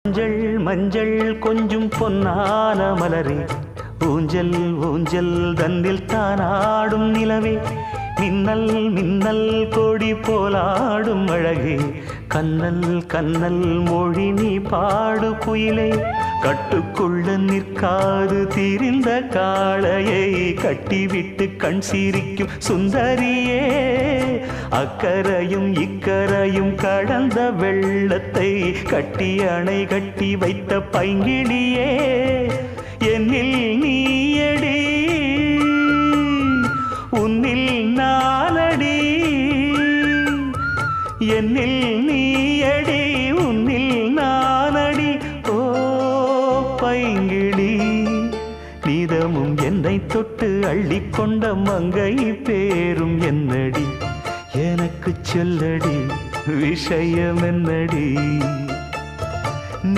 மஞ்சள் மஞ்சள் கொஞ்சம் பொன்னான மலரே, ஊஞ்சல் ஊஞ்சல் தன்னில் தானாடும் நிலவே, மின்னல் மின்னல் கொடி போலாடும் அழகே, கண்ணல் கண்ணல் மொழி நீ பாடு குயிலே, கட்டுக்குள்ள நிற்காது திரிந்த காளையை கட்டிவிட்டு கண் சிரிக்கும் சுந்தரியே, அக்கரையும் இக்கரையும் கடந்த வெள்ளத்தை கட்டி அணை கட்டி வைத்த பைங்கிளியே, என்னில் நீயடி உன்னில் நானடி, என்னில் நீயடி உன்னில் நானடி. ஓ பைங்கிளி, நீதமும் என்னை தொட்டு அள்ளிக்கொண்ட மங்கை பேரும் என்னடி, எனக்கு சொல்லடி விஷயம் என்னடி.